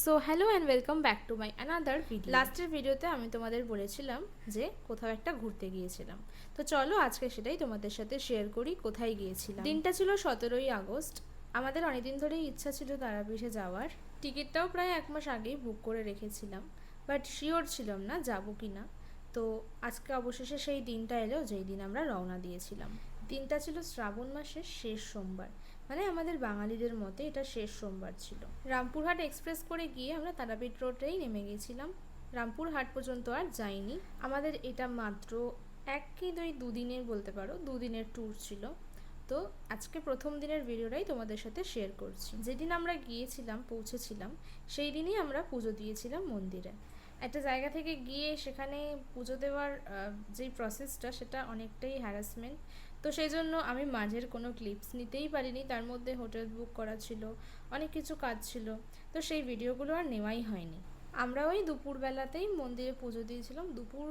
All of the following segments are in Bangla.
So hello and welcome back to my another video. লাস্টের ভিডিওতে আমি তোমাদের বলেছিলাম যে কোথাও একটা ঘুরতে গিয়েছিলাম, তো চলো আজকে সেটাই তোমাদের সাথে শেয়ার করি কোথায় গিয়েছিলাম। দিনটা ছিল 17ই আগস্ট। আমাদের অনেকদিন ধরেই ইচ্ছা ছিল তারাপীঠে যাওয়ার, টিকিটটাও প্রায় 1 মাস আগেই বুক করে রেখেছিলাম, বাট শিওর ছিলাম না যাবো কি না। তো আজকে অবশেষে সেই দিনটা এলো যেই দিন আমরা রওনা দিয়েছিলাম। দিনটা ছিল শ্রাবণ মাসের শেষ সোমবার, মানে আমাদের বাঙালিদের মতে এটা শেষ সোমবার ছিল। রামপুরহাট এক্সপ্রেস করে গিয়ে আমরা তারাপীঠ রোডেই নেমে গেছিলাম। রামপুরহাট পর্যন্ত আর যাইনি। আমাদের এটা মাত্র এক কি দুদিনের বলতে পারো, দুদিনের ট্যুর ছিল। তো আজকে প্রথম দিনের ভিডিওটাই তোমাদের সাথে শেয়ার করছি। যেদিন আমরা গিয়েছিলাম, পৌঁছেছিলাম, সেই দিনই আমরা পুজো দিয়েছিলাম মন্দিরে। একটা জায়গা থেকে গিয়ে সেখানে পুজো দেওয়ার যেই প্রসেসটা, সেটা অনেকটাই হ্যারাসমেন্ট। তো সেই জন্য আমি মাঝের কোনো ক্লিপস নিতেই পারিনি, তার মধ্যে হোটেল বুক করা ছিল, অনেক কিছু কাজ ছিল, তো সেই ভিডিওগুলো আর নেওয়াই হয়নি। আমরা ওই দুপুরবেলাতেই মন্দিরে পুজো দিয়েছিলাম, দুপুর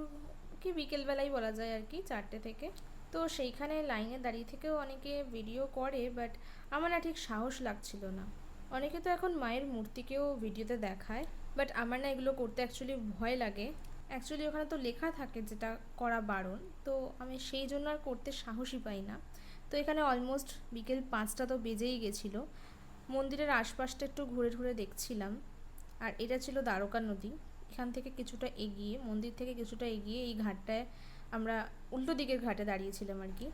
কি বিকেলবেলাই বলা যায় আর কি, 4টে থেকে। তো সেইখানে লাইনে দাঁড়িয়ে থেকেও অনেকে ভিডিও করে, বাট আমার না ঠিক সাহস লাগছিল না। অনেকে তো এখন মায়ের মূর্তিকেও ভিডিওতে দেখায়, বাট আমার না এগুলো করতে অ্যাকচুয়ালি ভয় লাগে। অ্যাকচুয়ালি ওখানে তো লেখা থাকে যেটা করা বারণ, তো আমি সেই জন্য আর করতে সাহসই পাই না। তো এখানে অলমোস্ট বিকেল 5টা তো বেজেই গেছিলো। মন্দিরের আশপাশটা একটু ঘুরে ঘুরে দেখছিলাম। আর এটা ছিল দ্বারকা নদী। এখান থেকে কিছুটা এগিয়ে, মন্দির থেকে কিছুটা এগিয়ে এই ঘাটটায় আমরা উল্টো দিকের ঘাটে দাঁড়িয়েছিলাম আর কি।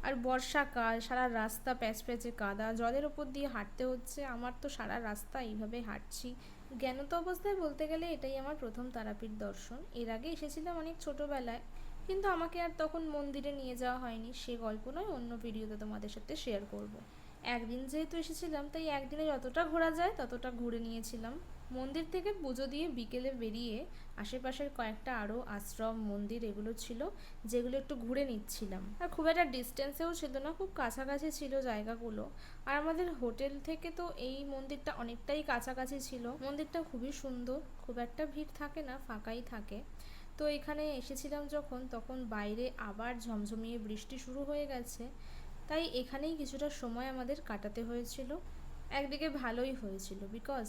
আর বর্ষাকাল, সারা রাস্তা প্যাচ প্যাচে কাদা, জলের ওপর দিয়ে হাঁটতে হচ্ছে। আমার তো সারা রাস্তা এইভাবে হাঁটছি। জ্ঞানত অবস্থায় বলতে গেলে এটাই আমার প্রথম তারাপীঠ দর্শন। এর আগে এসেছিলাম অনেক ছোটোবেলায়, কিন্তু আমাকে আর তখন মন্দিরে নিয়ে যাওয়া হয়নি। সে গল্প নয়, অন্য ভিডিওতে তোমাদের সাথে শেয়ার করব। একদিন যেহেতু এসেছিলাম, তাই একদিনে যতটা ঘোরা যায় ততটা ঘুরে নিয়েছিলাম। মন্দির থেকে পুজো দিয়ে বিকেলে বেরিয়ে আশেপাশের কয়েকটা আরও আশ্রম, মন্দির এগুলো ছিল, যেগুলো একটু ঘুরে নিচ্ছিলাম। আর খুব একটা ডিস্টেন্সেও ছিল না, খুব কাছাকাছি ছিল জায়গাগুলো। আর আমাদের হোটেল থেকে তো এই মন্দিরটা অনেকটাই কাছাকাছি ছিল। মন্দিরটা খুবই সুন্দর, খুব একটা ভিড় থাকে না, ফাঁকাই থাকে। তো এখানে এসেছিলাম যখন, তখন বাইরে আবার ঝমঝমিয়ে বৃষ্টি শুরু হয়ে গেছে, তাই এখানেই কিছুটা সময় আমাদের কাটাতে হয়েছিল। একদিকে ভালোই হয়েছিল, বিকজ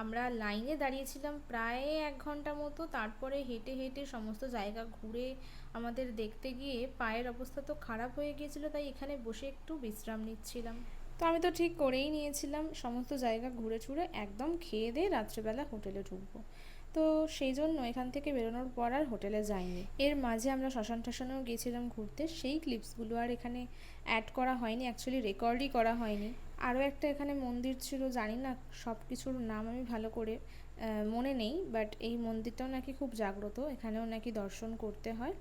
আমরা লাইনে দাঁড়িয়েছিলাম প্রায় 1 ঘন্টা মতো, তারপরে হেঁটে হেঁটে সমস্ত জায়গা ঘুরে আমাদের দেখতে গিয়ে পায়ের অবস্থা তো খারাপ হয়ে গিয়েছিল, তাই এখানে বসে একটু বিশ্রাম নিচ্ছিলাম। তো আমি তো ঠিক করেই নিয়েছিলাম সমস্ত জায়গা ঘুরে ছুঁড়ে একদম খেয়ে দিয়ে রাত্রেবেলা হোটেলে ঢুকবো। তো সেই জন্য এখান থেকে বেরোনোর পর আর হোটেলে যাইনি। এর মাঝে আমরা শ্মশান টশানেও গিয়েছিলাম ঘুরতে, সেই ক্লিপসগুলো আর এখানে অ্যাড করা হয়নি, অ্যাকচুয়ালি রেকর্ডই করা হয়নি। আরও একটা এখানে মন্দির ছিল, জানি না সব কিছুর নাম আমি ভালো করে মনে নেই, বাট এই মন্দিরটাও নাকি খুব জাগ্রত, এখানেও নাকি দর্শন করতে হয়।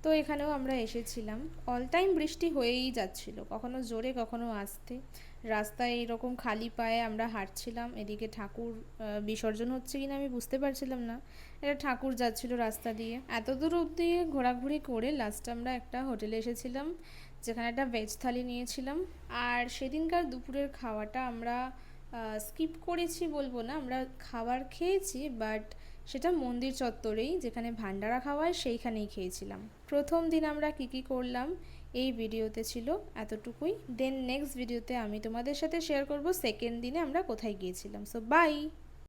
তো এখানেও আমরা এসেছিলাম। অল টাইম বৃষ্টি হয়েই যাচ্ছিল, কখনো জোরে কখনো আস্তে। রাস্তায় এইরকম খালি পায়ে আমরা হাঁটছিলাম, এদিকে ঠাকুর বিসর্জন হচ্ছে কিনা আমি বুঝতে পারছিলাম না, এটা ঠাকুর যাচ্ছিল রাস্তা দিয়ে। এত দূর অবধি ঘোরাঘুরি করে লাস্টে আমরা একটা হোটেলে এসেছিলাম, যেখানে একটা ভেজ থালি নিয়েছিলাম। আর সেদিনকার দুপুরের খাওয়াটা আমরা স্কিপ করেছি বলবো না, আমরা খাবার খেয়েছি, বাট সেটা মন্দির চত্বরেই, যেখানে ভান্ডারা খাওয়ায় সেইখানেই খেয়েছিলাম। প্রথম দিন আমরা কী করলাম এই ভিডিওতে ছিল এতটুকুই। দেন নেক্সট ভিডিওতে আমি তোমাদের সাথে শেয়ার করব সেকেন্ড দিনে আমরা কোথায় গিয়েছিলাম। So by.